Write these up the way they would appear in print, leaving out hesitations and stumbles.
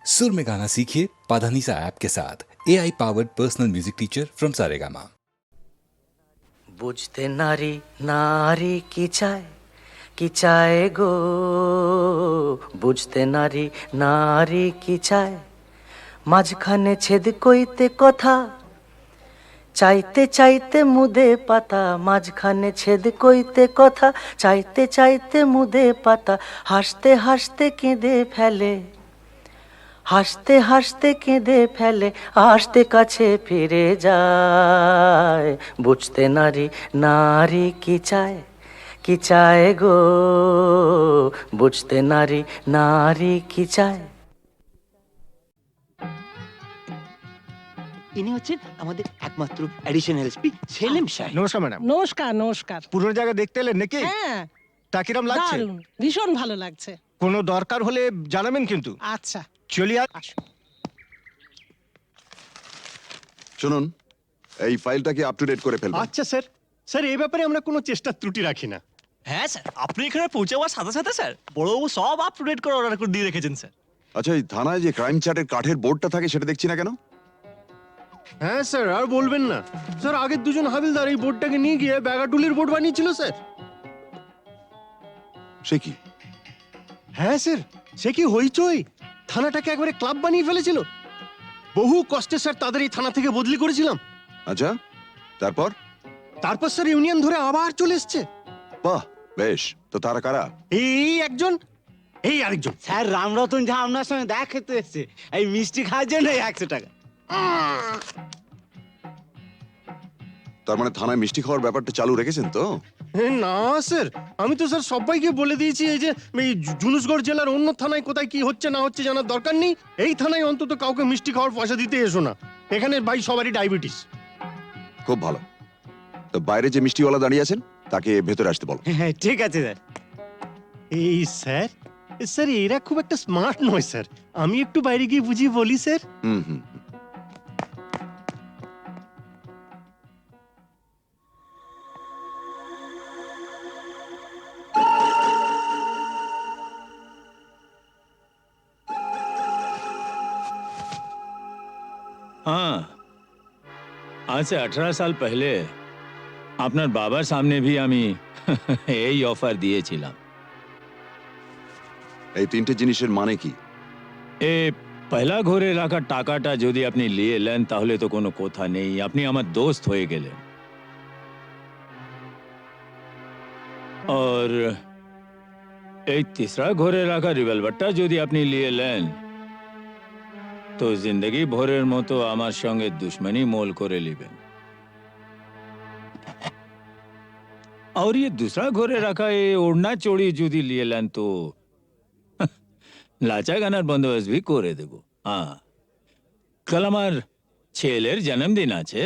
सुर में गाना सीखिए पाधानीसा ऐप के साथ AI powered personal music teacher from Saregama. বুঝতে নারী নারী কি চায় গো, বুঝতে নারী নারী কি চায়, মাঝখানে ছেদ কইতে কথা, চাইতে চাইতে মুদে পাতা, মাঝখানে ছেদ কইতে কথা, চাইতে চাইতে মুদে পাতা, হাসতে হাসতে কেঁদে ফেলে, হাসতে হাসতে কেঁদে ফেলে, আসতে কাছে ফিরে যায়। বুঝতে নারী নারী কি চায় গো, বুঝতে নারী নারী কি চায়। ইনি হচ্ছেন আমাদের একমাত্র অ্যাডিশনাল এসপি সেলিম সাহেব। নমস্কার ম্যাডাম। নমস্কার নমস্কার। পুরো জায়গা দেখতে এলেন নাকি? হ্যাঁ, তা কিরম লাগছে? দারুণ, ভীষণ ভালো লাগছে। কোনো দরকার হলে জানাবেন কিন্তু। আচ্ছা, চলি আর আসুন। শুনুন, এই ফাইলটাকে আপ টু ডেট করে ফেলবেন। আচ্ছা স্যার। স্যার এই ব্যাপারে আমরা কোনো চেষ্টা ত্রুটি রাখি না। হ্যাঁ স্যার, আপনি এখানে পৌঁছাবার সাথে সাথে স্যার বড়বাবু সব আপ টু ডেট করে অর্ডার করে দিয়ে রেখেছেন স্যার। আচ্ছা, এই থানায় যে ক্রাইম চ্যাটের কাঠের বোর্ডটা থাকে সেটা দেখছি না কেন? হ্যাঁ স্যার, আর বলবেন না স্যার, আগের দুজন হাবিলদার এই বোর্ডটাকে নিয়ে গিয়ে ব্যাগাটুলির বোর্ড বানিয়েছিল স্যার। সে কি? হ্যাঁ স্যার, সে কি হইচই, থানাটাকে একবারে ক্লাব বানিয়ে ফেলেছিল। বহু কষ্টে স্যার তাদের এই থানা থেকে বদলি করেছিলাম। আচ্ছা, তারপর? তারপর স্যার ইউনিয়ন ধরে আবার চলে এসছে। বাহ, বেশ। তো তারা কারা? এই একজন, এই আরেকজন। স্যার রামরতন ঝা আপনার সঙ্গে দেখা খেতে এসছে এই মিষ্টি খাওয়ার জন্য 100 টাকা। তার মানে থানায় মিষ্টি খাওয়ার ব্যাপারটা চালু রেখেছেন তো? না স্যার, আমি তো স্যার সবাইকে বলে দিয়েছি এই যে এই জুনুসগড় জেলার অন্য থানায় কোথায় কি হচ্ছে না হচ্ছে জানার দরকার নেই। এই থানায় অন্তত কাউকে মিষ্টি খাওয়ার পয়সা দিতে এসো না। এখানে ভাই সবারই ডায়াবেটিস। খুব ভালো। তো বাইরে যে মিষ্টিওয়ালা দাঁড়িয়ে আছেন তাকে ভেতরে আসতে বলো। হ্যাঁ ঠিক আছে স্যার। এই স্যার, স্যার এরা খুব একটা স্মার্ট নয় স্যার, আমি একটু বাইরে গিয়ে বুঝিয়ে বলি স্যার। হুম হুম। हाँ, आज से 18 साल पहले আপনার বাবার সামনে भी আমি এই অফার দিয়েছিলাম। এই তিনটে জিনিসের মানে কি? এ পয়লা ঘরে রাখা টাকাটা যদি আপনি নিয়ে নেন তাহলে তো কোনো কথা নেই, আপনি আমার দোস্ত হয়ে গেলেন। और এই तीसरा ঘরে রাখা রিভলভারটা যদি আপনি নিয়ে নেন তো জিন্দগি ভরের মতো আমার সঙ্গে দুশ্মনী মোল করে নেবেন। और ये दूसरा घरे रखा ये ओढ़ना चोड़ी যদি নিয়ে নেন তো লাচা গানার বন্দোবস্ত भी করে দেব। হ্যাঁ, কাল আমার ছেলের জন্মদিন আছে,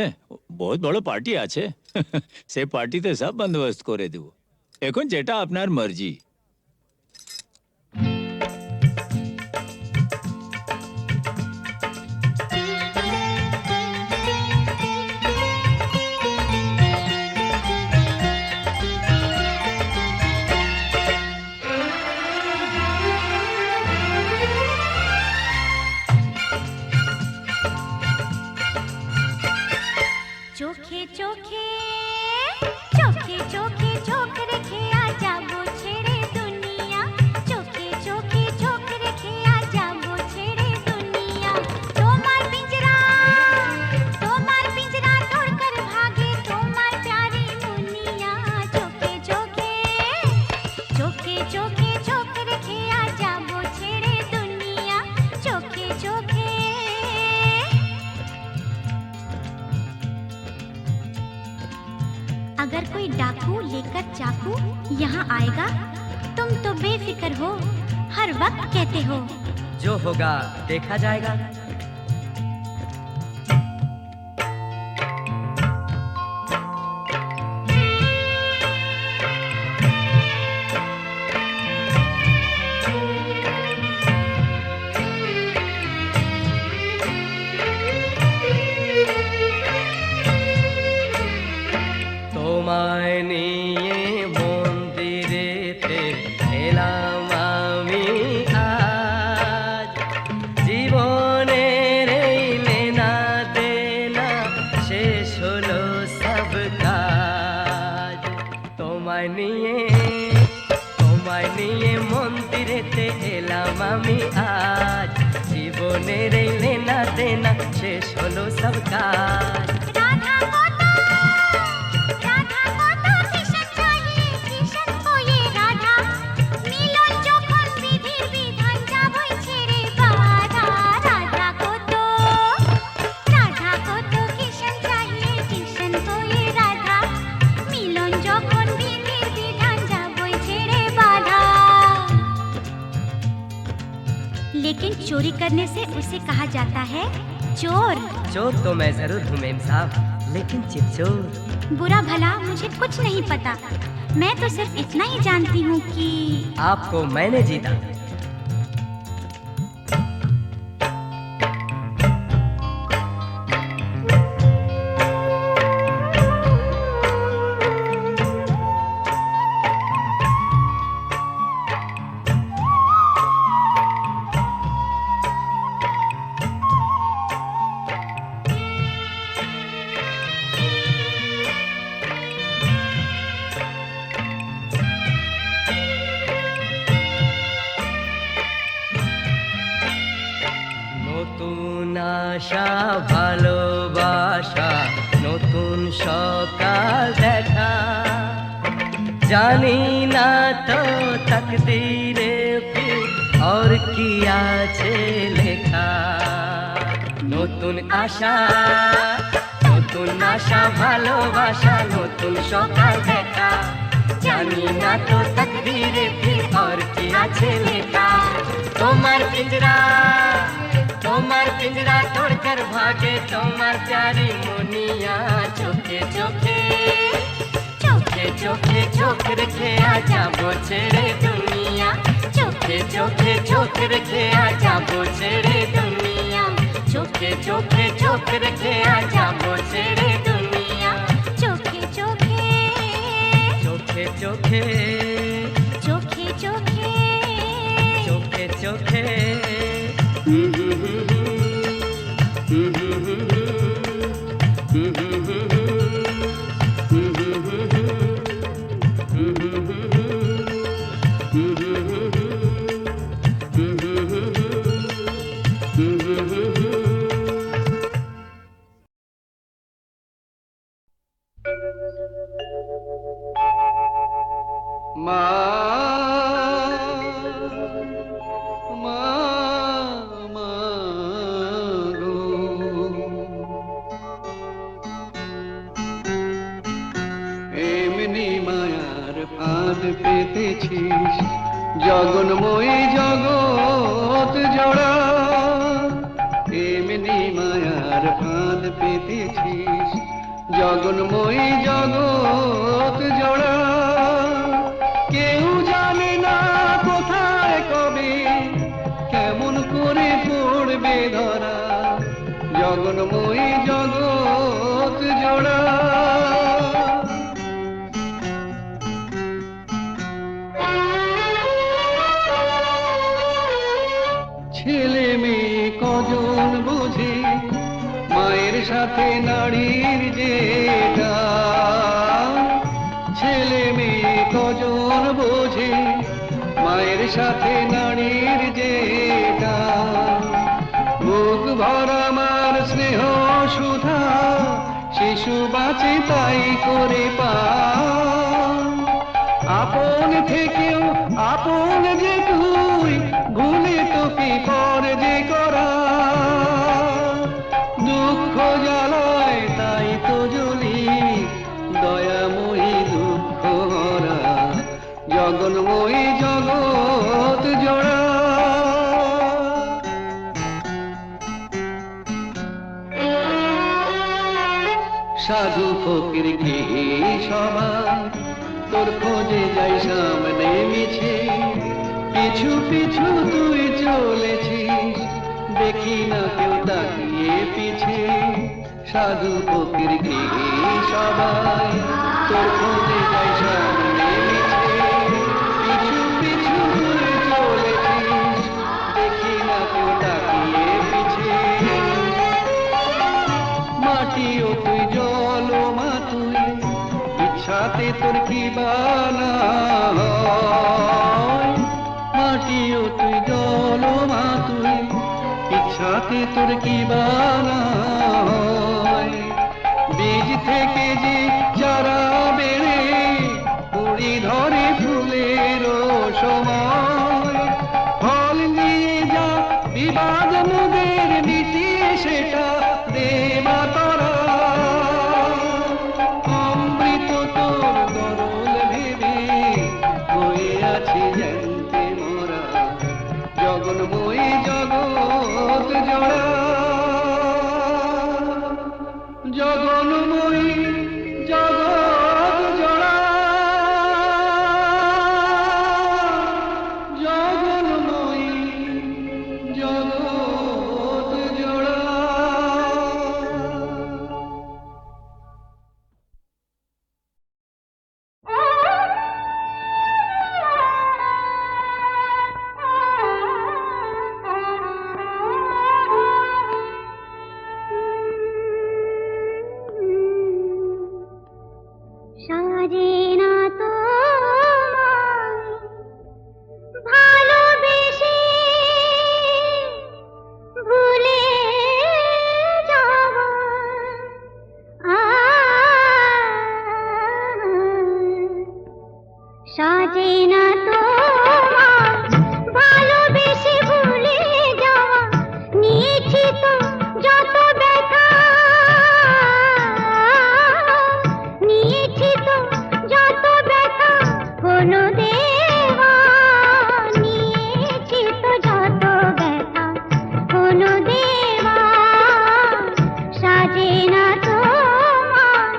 বহুত বড় পার্টি আছে, সে পার্টিতে সব বন্দোবস্ত করে দেব। এখন যেটা আপনার মর্জি। চোখে চোখে চোখে চোখে চোখ রেখে আজ যাবো ছেড়ে দুনিয়া, চোখে চোখে চোখ রেখে আজ যাবো ছেড়ে দুনিয়া। তোমার পিঞ্জরা তোড় কর ভাগে তোমার প্যারি মুনিয়া, চোখে চোখে চোখে চোখে চোখ রেখে আজ যাবো ছেড়ে দুনিয়া, চোখে চোখে। अगर कोई डाकू लेकर चाकू यहाँ आएगा, तुम तो बेफिक्र हो, हर वक्त कहते हो जो होगा देखा जाएगा। তোমায় নিয়ে মন্দিরেতে এলাম আমি আজ, জীবন জীবনের এই লেনা দেনা শেষ হলো সব কাজ। রাধা কত কিষণ চাহিয়ে কিষণ হয়ে রাধা, মিলন যখন বিধির বিধান যাবই ছেড়ে বাধা। রাধা কত কিষণ চাহিয়ে কিষণ হয়ে রাধা, মিলন যখন বিধির বিধান যাবই ছেড়ে बाधा। लेकिन चोरी करने से उसे कहा जाता है चोर। चोर तो मैं जरूर हूँ मेम साहब, लेकिन चिपचोर। बुरा भला मुझे कुछ नहीं पता, मैं तो सिर्फ इतना ही जानती हूँ कि आपको मैंने जीता। নতুন আশা ভালোবাসা, নতুন সকাল দেখা, জানি না তো তকদীরে ফির और কি আছে লেখা। নতুন আশা ভালোবাসা, নতুন সকাল দেখা, জানি না তো তকদীরে ফির और কি আছে লেখা। তোমার पिंजरा तोड़कर भागे तुम्हार प्यारी मुनिया, चोखे चोखे चोख रखे आजा वो छेड़े दुनिया, चोखे चोख रखे आजा वो छेड़े दुनिया, चोखे चोख रखे आजा वो छेड़े दुनिया, चोखे चोखे चोखे चोखे चोखे चोखे चोखे चोखे এমনি মায়ার ফাঁদ পেতেছিস, জগন্ময়ী জগৎ জোড়া, এমনি মায়ার ফাঁদ পেতেছিস, জগন্ময়ী জগৎ জোড়া। কেউ জানে না কোথায় কবে কেমন করে পড়বে ধরা, জগন্ময়ী জগৎ জোড়া। ছেলে মেয়ে কজন বোঝে মায়ের সাথে নারীর যেটা, ছেলে মেয়ে কজন বোঝে মায়ের সাথে নারীর যেটা। বুক ভরা মার স্নেহ সুধা শিশু বাঁচে তাই করে পান, আপন থেকেও আপন যে তুই ভুলে তোকে পর যে করা। দুঃখ জ্বালায় তাই তো জ্বলি দয়াময়ী দুঃখ হরা, জগন্ময়ী জগৎ জোড়া। সাধু ফকির কে সবাই তোর খোঁজে যাই সামনে মিছে, পিছু পিছু তুই চলেছিস দেখি না কেউ তাকিয়ে পিছে। সাধু ফকির কে সবাই তোর খোঁজে যাই সামনে মিছে, পিছু পিছু তুই চলেছিস দেখি না কেউ তাকিয়ে পিছে। মাটিও তুই জলও মা তুই, ইচ্ছাতে তোর কি বানা হয়। মাটিও তুই জলও মা তুই, ইচ্ছা ইচ্ছাতে তোর কি বানা হয়। বীজ থেকে যে চারা বেড়ে কুড়ি ধরে ফুলের সময়, ফল নিয়ে যা বিবাদ মোদের মিটিয়ে সেটা দেবা তারা। অমৃত তোর গরল ভেবে হয়ে আছি জানতে মোরা, জগন্ময়ী জগৎ জোড়া, জগন্ময়ী জগৎ জোড়া, জগন্ময়ী জগৎ জোড়া। সাজে না তোমায় ভালোবেসে ভুলে যাব, সাজে না তোমায় ভালোবেসে ভুলে যাওয়া, নিয়েছি তো যত ব্যথা, নিয়েছি তো যত ব্যথা হলো দেওয়া, নিয়েছি তো যত ব্যথা হলো দেওয়া, সাজে না তোমায়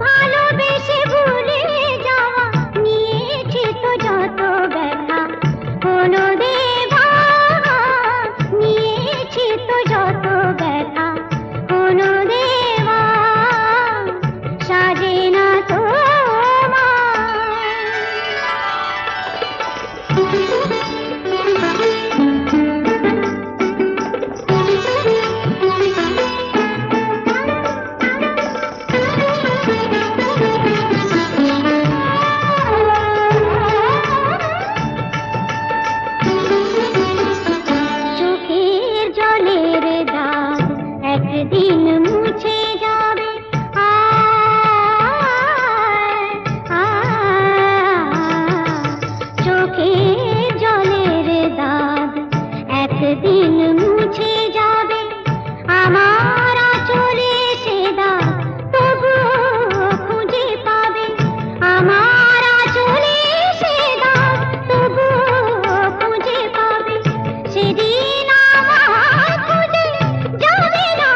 ভালোবেসে ভুলে যাওয়া, নিয়েছি তো যত ব্যথা হলো দেওয়া, নিয়েছি তো যত ব্যথা হলো দেওয়া, সাজে না চোখের জলের দাগ একদিন মুছে যাবে, চোখের জলের দাগ একদিন মুছে যাবে, আমার আঁচলে সে দাগ তবুও খুঁজে পাবে, আমার আঁচলে সে দাগ তবুও খুঁজে পাবে, সেদিন আমার খুঁজে যাবে না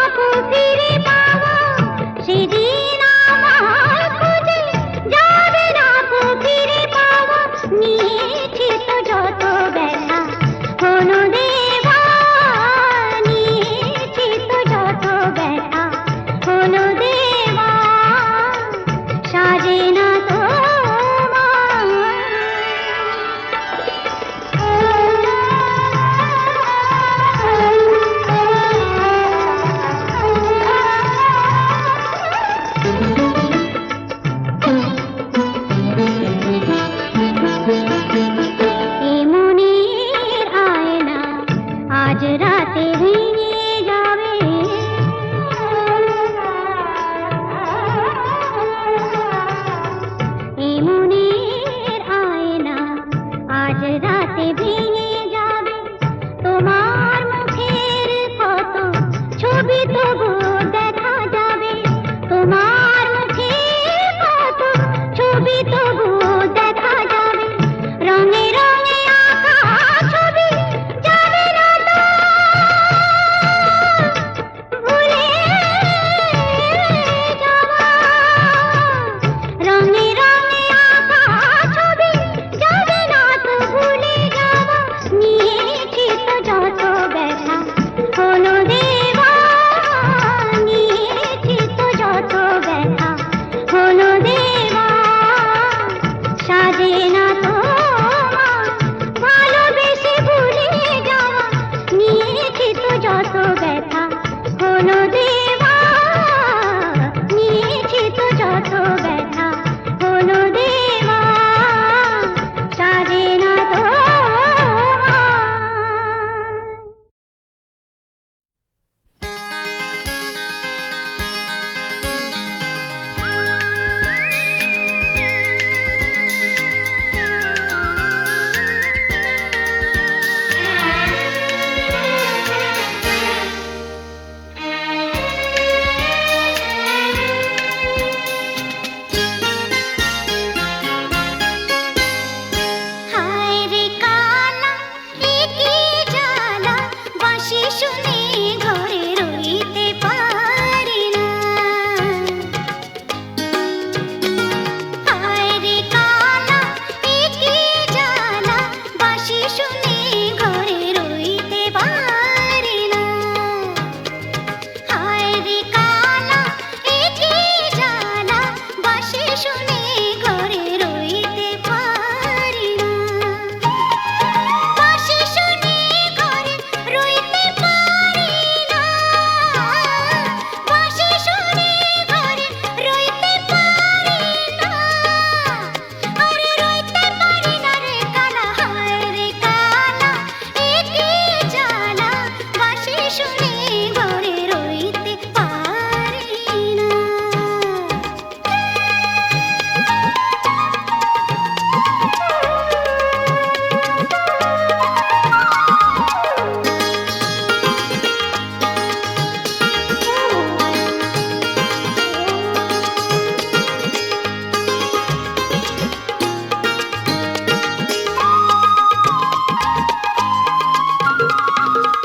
শুনে ঘরে রইতে পারি না।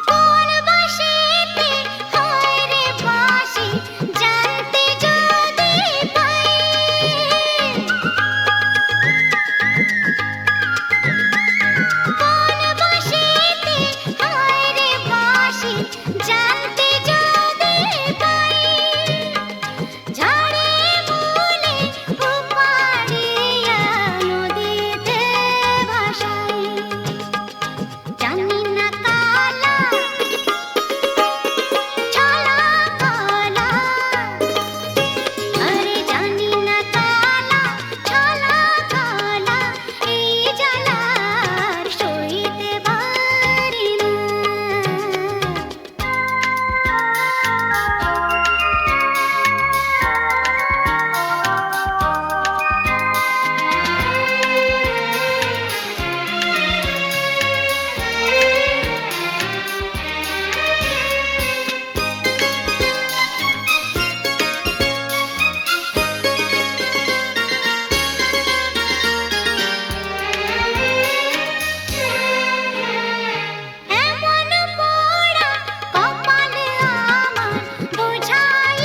কোন বাঁশিতে হয় রে বাঁশি জানতে যদি পাই, কোন বাঁশিতে হয় রে বাঁশি জানতে যদি পাই, ঝাড়ে মূলে উপাড়িয়া নদীতে ভাসাই, জানি না কালা ছলা কলা, আরে জানি না কালা ছলা কলা, এই জ্বালার সইতে পারি না। এমন পোড়া কপাল আমার বুঝাই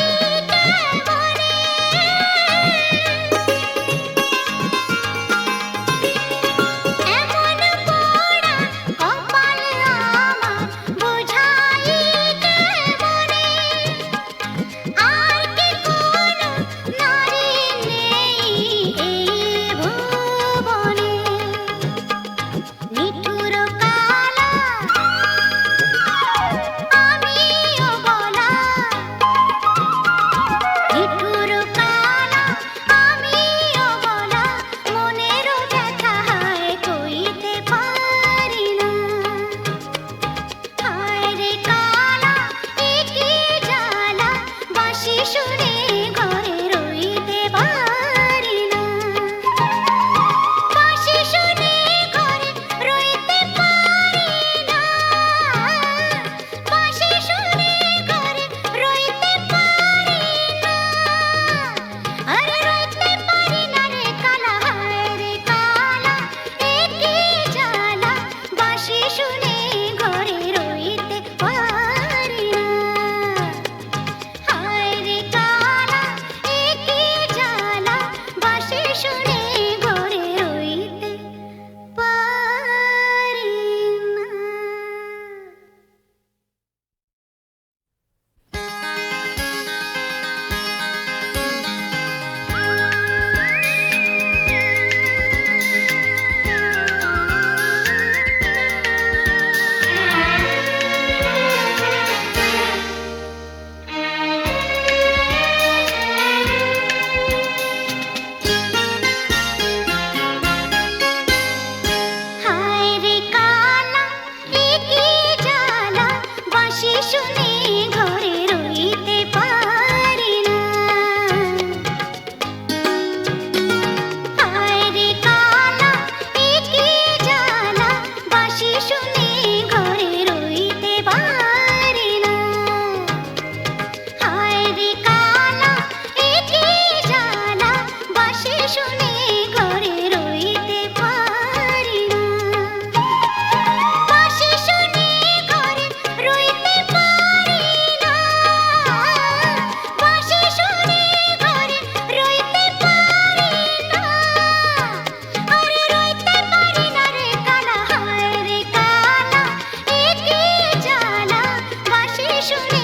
কেমনে, এমন পোড়া কপাল আমার বুঝাই কেমনে, আর কি কোনো নারী নেই এই ভুবনে, নিঠুর কালা আমিও বলা, নিঠুর কালা আমিও বলা, মনের ব্যথা হায় কইতে পারি না। হায় রে কালা এ কি জ্বালা, বাঁশি শুনে ঘরে রইতে পারি না, বাঁশি শুনে ঘরে রইতে পারি না, বাঁশি শুনে ঘরে রইতে পারি না, আরে রইতে পারি না রে কালা, হায় রে কালা এ কি জ্বালা, বাঁশি শুনে ঘরে রইতে পারি না, হায় রে কালা এ কি জ্বালা, বাঁশি শুনে ঘরে রইতে পারি না। হায় রে কালা এ কি জ্বালা, বাঁশি শুনে ঘরে রইতে পারি না, হায় রে কালা এ কি জ্বালা, বাঁশি শুনে ঘরে রইতে পারি না, হায় রে কালা এ কি জ্বালা, বাঁশি শুনে ঘরে রইতে পারি না, বাঁশি শুনে ঘরে রইতে পারি না, বাঁশি শুনে ঘরে রইতে পারি না, আরে রইতে পারি না রে কালা, হায় রে কালা এ কি জ্বালা, বাঁশি শুনে